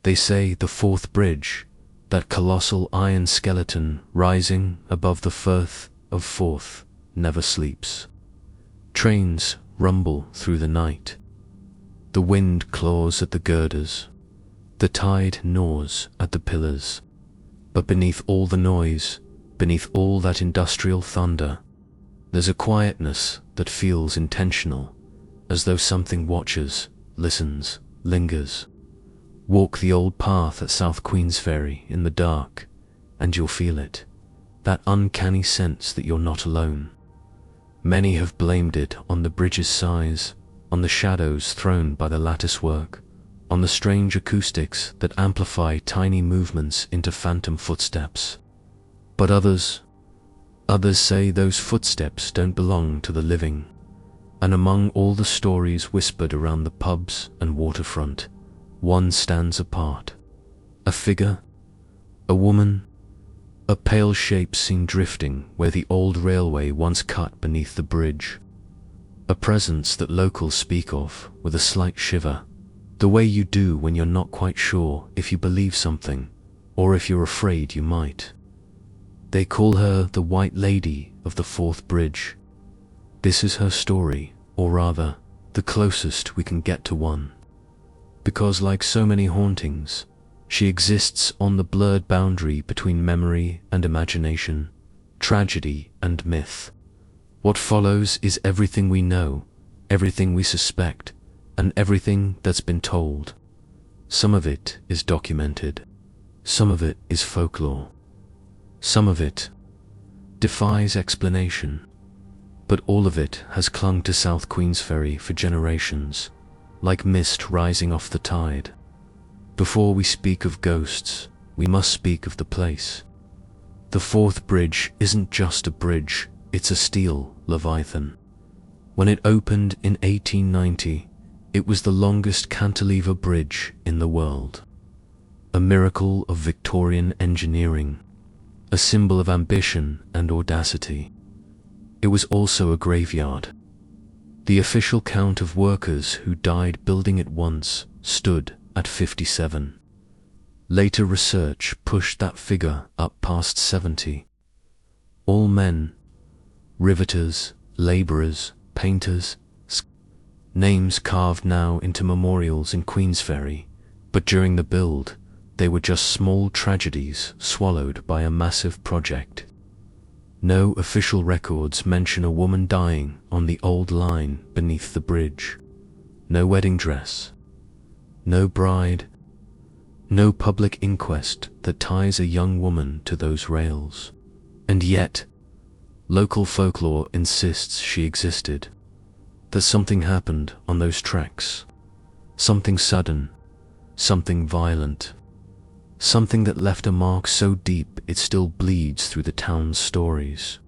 They say the Forth Bridge, that colossal iron skeleton rising above the Firth of Forth, never sleeps. Trains rumble through the night. The wind claws at the girders. The tide gnaws at the pillars. But beneath all the noise, beneath all that industrial thunder, there's a quietness that feels intentional, as though something watches, listens, lingers. Walk the old path at South Queensferry in the dark, and you'll feel it, that uncanny sense that you're not alone. Many have blamed it on the bridge's size, on the shadows thrown by the lattice work, on the strange acoustics that amplify tiny movements into phantom footsteps. But others say those footsteps don't belong to the living, and among all the stories whispered around the pubs and waterfront, one stands apart. A figure, a woman, a pale shape seen drifting where the old railway once cut beneath the bridge. A presence that locals speak of with a slight shiver, the way you do when you're not quite sure if you believe something, or if you're afraid you might. They call her the White Lady of the Forth Bridge. This is her story, or rather, the closest we can get to one. Because like so many hauntings, she exists on the blurred boundary between memory and imagination, tragedy and myth. What follows is everything we know, everything we suspect, and everything that's been told. Some of it is documented. Some of it is folklore. Some of it defies explanation. But all of it has clung to South Queensferry for generations, like mist rising off the tide. Before we speak of ghosts, we must speak of the place. The Forth Bridge isn't just a bridge, it's a steel leviathan. When it opened in 1890, it was the longest cantilever bridge in the world. A miracle of Victorian engineering, a symbol of ambition and audacity. It was also a graveyard. The official count of workers who died building it once stood at 57. Later research pushed that figure up past 70. All men, riveters, labourers, painters, names carved now into memorials in Queensferry, but during the build, they were just small tragedies swallowed by a massive project. No official records mention a woman dying on the old line beneath the bridge. No wedding dress. No bride. No public inquest that ties a young woman to those rails. And yet, local folklore insists she existed. That something happened on those tracks. Something sudden. Something violent. Something that left a mark so deep it still bleeds through the town's stories.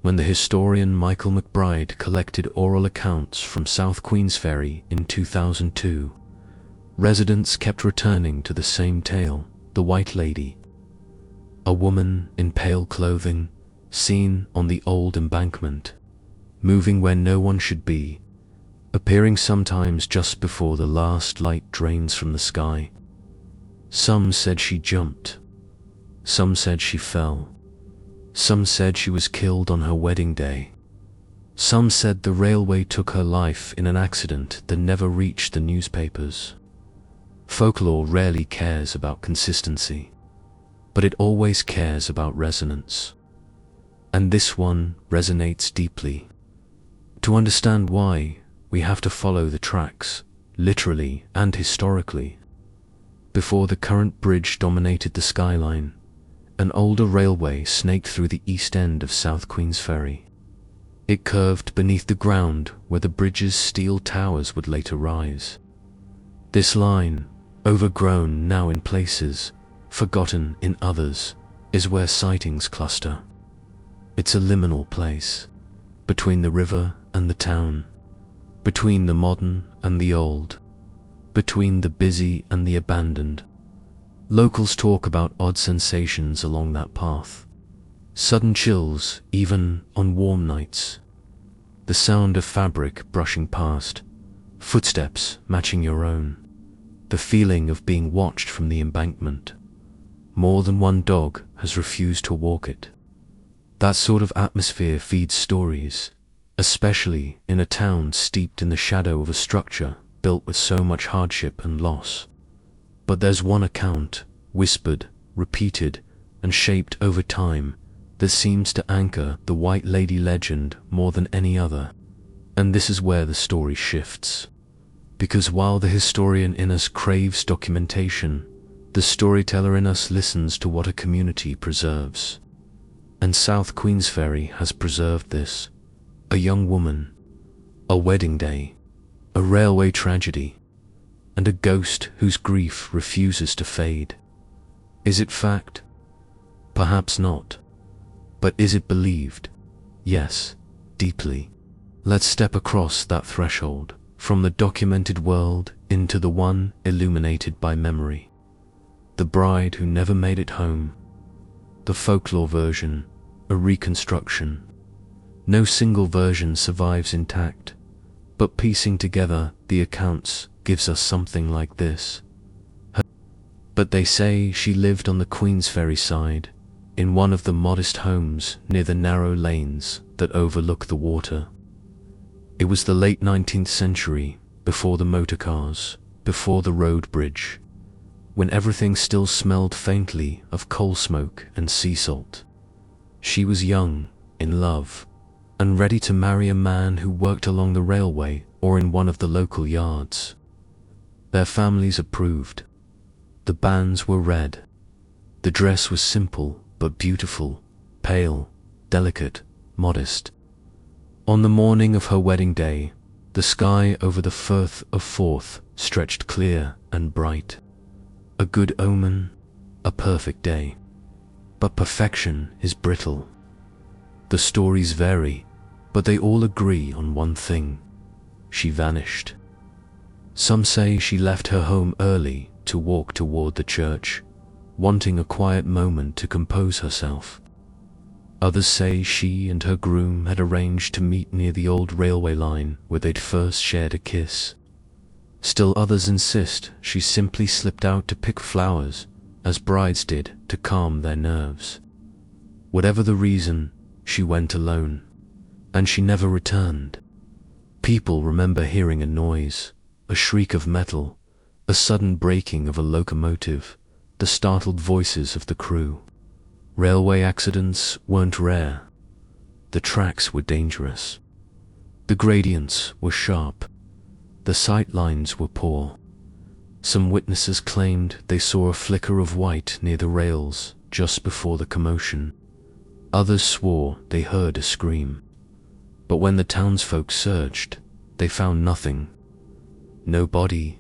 When the historian Michael McBride collected oral accounts from South Queensferry in 2002, residents kept returning to the same tale, the White Lady. A woman in pale clothing, seen on the old embankment, moving where no one should be, appearing sometimes just before the last light drains from the sky. Some said she jumped. Some said she fell. Some said she was killed on her wedding day. Some said the railway took her life in an accident that never reached the newspapers. Folklore rarely cares about consistency, but it always cares about resonance. And this one resonates deeply. To understand why, we have to follow the tracks, literally and historically. Before the current bridge dominated the skyline, an older railway snaked through the east end of South Queensferry. It curved beneath the ground where the bridge's steel towers would later rise. This line, overgrown now in places, forgotten in others, is where sightings cluster. It's a liminal place, between the river and the town, between the modern and the old, between the busy and the abandoned. Locals talk about odd sensations along that path. Sudden chills, even on warm nights. The sound of fabric brushing past, footsteps matching your own. the feeling of being watched from the embankment. More than one dog has refused to walk it. That sort of atmosphere feeds stories, especially in a town steeped in the shadow of a structure built with so much hardship and loss. But there's one account, whispered, repeated, and shaped over time, that seems to anchor the White Lady legend more than any other. And this is where the story shifts. Because while the historian in us craves documentation, the storyteller in us listens to what a community preserves. And South Queensferry has preserved this. A young woman, a wedding day, a railway tragedy, and a ghost whose grief refuses to fade. Is it fact? Perhaps not. But is it believed? Yes, deeply. Let's step across that threshold, from the documented world into the one illuminated by memory. The bride who never made it home. The folklore version, a reconstruction. No single version survives intact, but piecing together the accounts gives us something like this. But they say she lived on the Queensferry side, in one of the modest homes near the narrow lanes that overlook the water. It was the late 19th century, before the motor cars, before the road bridge, when everything still smelled faintly of coal smoke and sea salt. She was young, in love, and ready to marry a man who worked along the railway or in one of the local yards. Their families approved. The banns were red. The dress was simple but beautiful, pale, delicate, modest. On the morning of her wedding day, the sky over the Firth of Forth stretched clear and bright. A good omen, a perfect day. But perfection is brittle. The stories vary, but they all agree on one thing. She vanished. Some say she left her home early to walk toward the church, wanting a quiet moment to compose herself. Others say she and her groom had arranged to meet near the old railway line where they'd first shared a kiss. Still others insist she simply slipped out to pick flowers, as brides did to calm their nerves. Whatever the reason, she went alone, and she never returned. People remember hearing a noise, a shriek of metal, a sudden braking of a locomotive, the startled voices of the crew. Railway accidents weren't rare. The tracks were dangerous. The gradients were sharp. The sight lines were poor. Some witnesses claimed they saw a flicker of white near the rails just before the commotion. Others swore they heard a scream. But when the townsfolk searched, they found nothing. No body,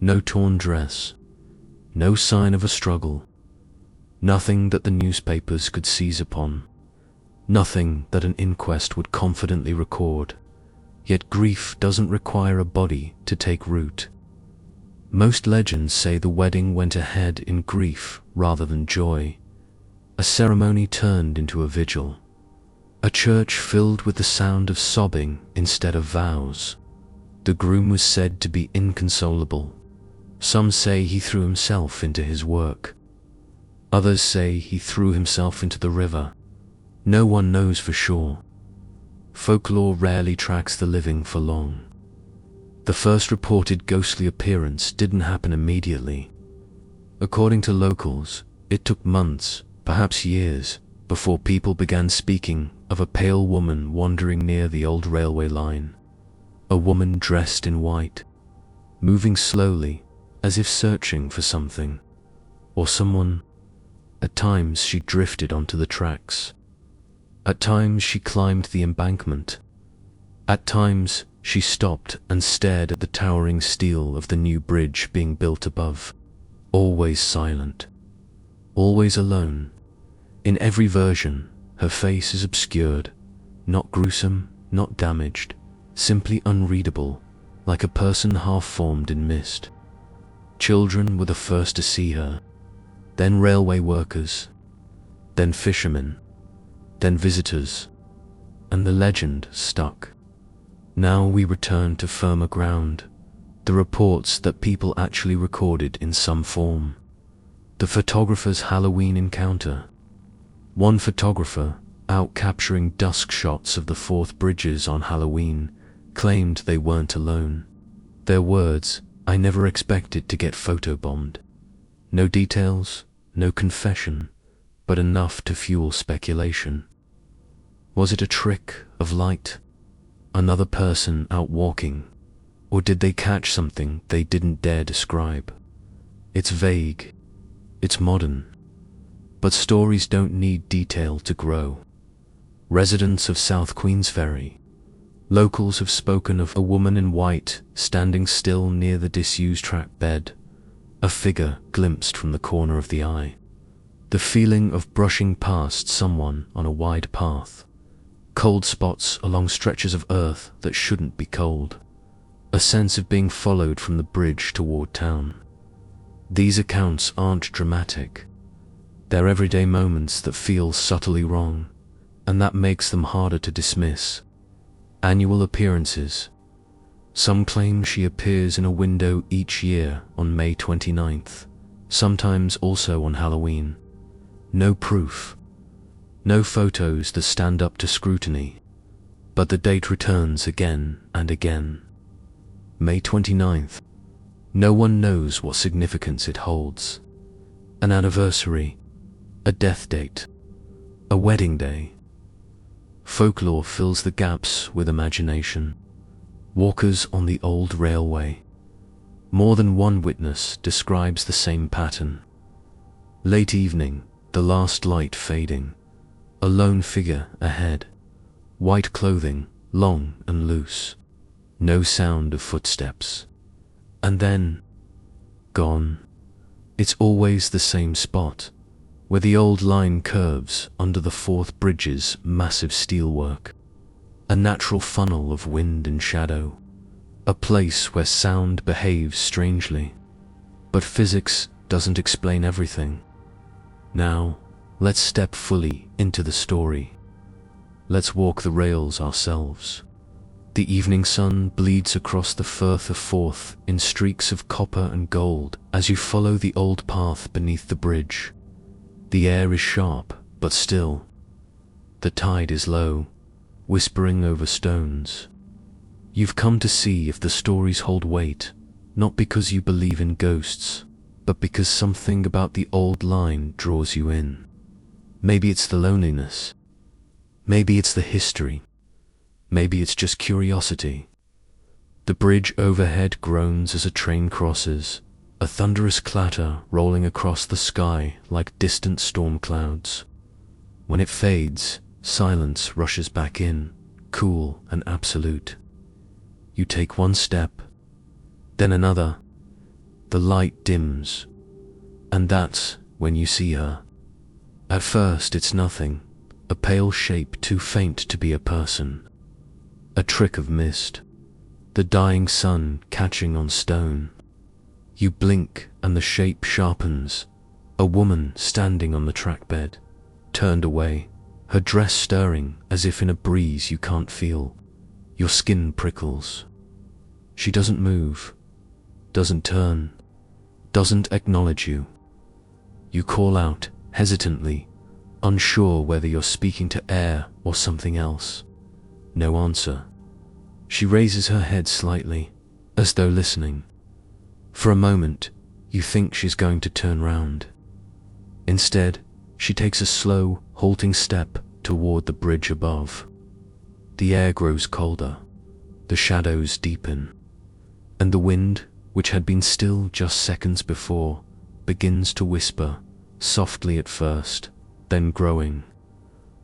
no torn dress, no sign of a struggle. Nothing that the newspapers could seize upon. Nothing that an inquest would confidently record. Yet grief doesn't require a body to take root. Most legends say the wedding went ahead in grief rather than joy. A ceremony turned into a vigil. A church filled with the sound of sobbing instead of vows. The groom was said to be inconsolable. Some say he threw himself into his work. Others say he threw himself into the river. No one knows for sure. Folklore rarely tracks the living for long. The first reported ghostly appearance didn't happen immediately. According to locals, it took months, perhaps years, before people began speaking of a pale woman wandering near the old railway line. A woman dressed in white, moving slowly as if searching for something, or someone. At times she drifted onto the tracks. At times she climbed the embankment. At times she stopped and stared at the towering steel of the new bridge being built above. Always silent. Always alone. In every version, her face is obscured, not gruesome, not damaged, simply unreadable, like a person half-formed in mist. Children were the first to see her, then railway workers, then fishermen, then visitors, and the legend stuck. Now we return to firmer ground, the reports that people actually recorded in some form. The photographer's Halloween encounter. One photographer, out capturing dusk shots of the Forth Bridges on Halloween, claimed they weren't alone. Their words, "I never expected to get photobombed." No details, no confession, but enough to fuel speculation. Was it a trick of light? Another person out walking? Or did they catch something they didn't dare describe? It's vague. It's modern. But stories don't need detail to grow. Residents of South Queensferry. Locals have spoken of a woman in white standing still near the disused track bed, a figure glimpsed from the corner of the eye. The feeling of brushing past someone on a wide path. Cold spots along stretches of earth that shouldn't be cold. A sense of being followed from the bridge toward town. These accounts aren't dramatic. They're everyday moments that feel subtly wrong, and that makes them harder to dismiss. Annual appearances. Some claim she appears in a window each year on May 29th, sometimes also on Halloween. No proof. No photos that stand up to scrutiny. But the date returns again and again. May 29th. No one knows what significance it holds. An anniversary. A death date. A wedding day. Folklore fills the gaps with imagination. Walkers on the old railway. More than one witness describes the same pattern. Late evening, the last light fading. A lone figure ahead. White clothing, long and loose. No sound of footsteps. And then, gone. It's always the same spot, where the old line curves under the Forth Bridge's massive steelwork. A natural funnel of wind and shadow. A place where sound behaves strangely. But physics doesn't explain everything. Now, let's step fully into the story. Let's walk the rails ourselves. The evening sun bleeds across the Firth of Forth in streaks of copper and gold as you follow the old path beneath the bridge. The air is sharp, but still. The tide is low, whispering over stones. You've come to see if the stories hold weight, not because you believe in ghosts, but because something about the old line draws you in. Maybe it's the loneliness. Maybe it's the history. Maybe it's just curiosity. The bridge overhead groans as a train crosses, a thunderous clatter rolling across the sky like distant storm clouds. When it fades, silence rushes back in, cool and absolute. You take one step, then another. The light dims, and that's when you see her. At first it's nothing, a pale shape too faint to be a person. A trick of mist, the dying sun catching on stone. You blink and the shape sharpens, a woman standing on the track bed, turned away, her dress stirring as if in a breeze you can't feel. Your skin prickles. She doesn't move, doesn't turn, doesn't acknowledge you. You call out, hesitantly, unsure whether you're speaking to air or something else. No answer. She raises her head slightly, as though listening. For a moment, you think she's going to turn round. Instead, she takes a slow, halting step toward the bridge above. The air grows colder, the shadows deepen, and the wind, which had been still just seconds before, begins to whisper, softly at first, then growing,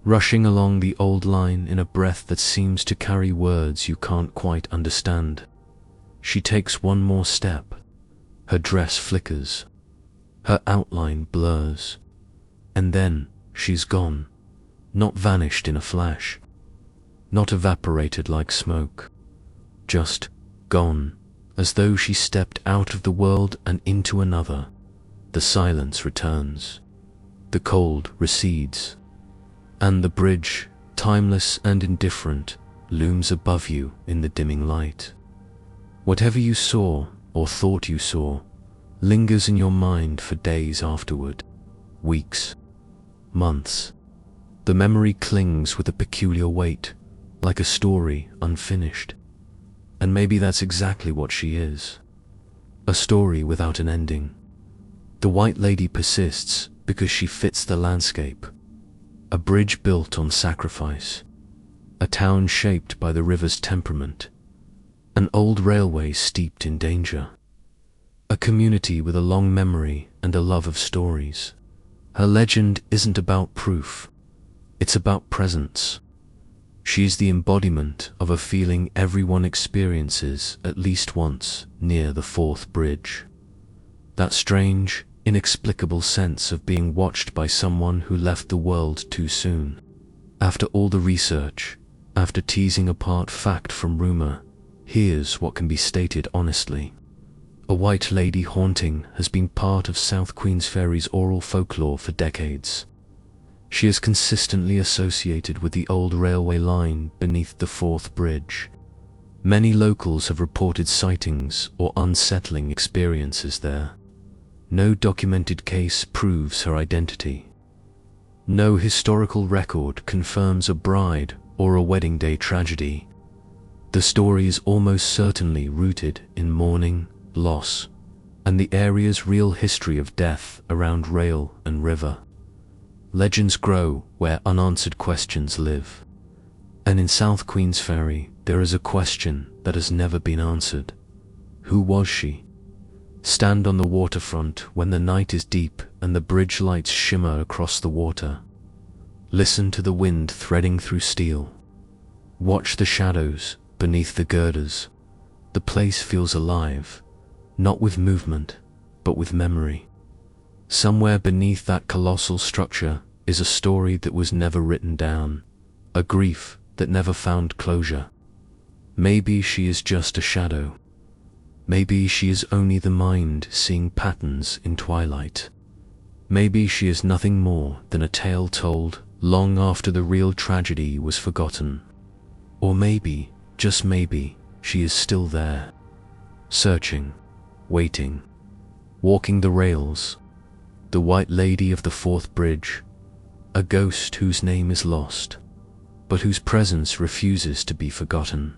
rushing along the old line in a breath that seems to carry words you can't quite understand. She takes one more step. Her dress flickers. Her outline blurs. And then she's gone. Not vanished in a flash. Not evaporated like smoke. Just gone, as though she stepped out of the world and into another. The silence returns. The cold recedes. And the bridge, timeless and indifferent, looms above you in the dimming light. Whatever you saw or thought you saw lingers in your mind for days afterward, weeks, months. The memory clings with a peculiar weight, like a story unfinished. And maybe that's exactly what she is. A story without an ending. The White Lady persists because she fits the landscape. A bridge built on sacrifice. A town shaped by the river's temperament. An old railway steeped in danger. A community with a long memory and a love of stories. Her legend isn't about proof. It's about presence. She's the embodiment of a feeling everyone experiences at least once near the fourth bridge. That strange, inexplicable sense of being watched by someone who left the world too soon. After all the research, after teasing apart fact from rumor, here's what can be stated honestly. A White Lady haunting has been part of South Queensferry's oral folklore for decades. She is consistently associated with the old railway line beneath the fourth bridge. Many locals have reported sightings or unsettling experiences there. No documented case proves her identity. No historical record confirms a bride or a wedding day tragedy. The story is almost certainly rooted in mourning, loss, and the area's real history of death around rail and river. Legends grow where unanswered questions live. And in South Queensferry, there is a question that has never been answered. Who was she? Stand on the waterfront when the night is deep and the bridge lights shimmer across the water. Listen to the wind threading through steel. Watch the shadows beneath the girders. The place feels alive, not with movement, but with memory. Somewhere beneath that colossal structure is a story that was never written down, a grief that never found closure. Maybe she is just a shadow. Maybe she is only the mind seeing patterns in twilight. Maybe she is nothing more than a tale told long after the real tragedy was forgotten. Or maybe, just maybe, she is still there, searching, waiting, walking the rails, the White Lady of the fourth bridge, a ghost whose name is lost, but whose presence refuses to be forgotten.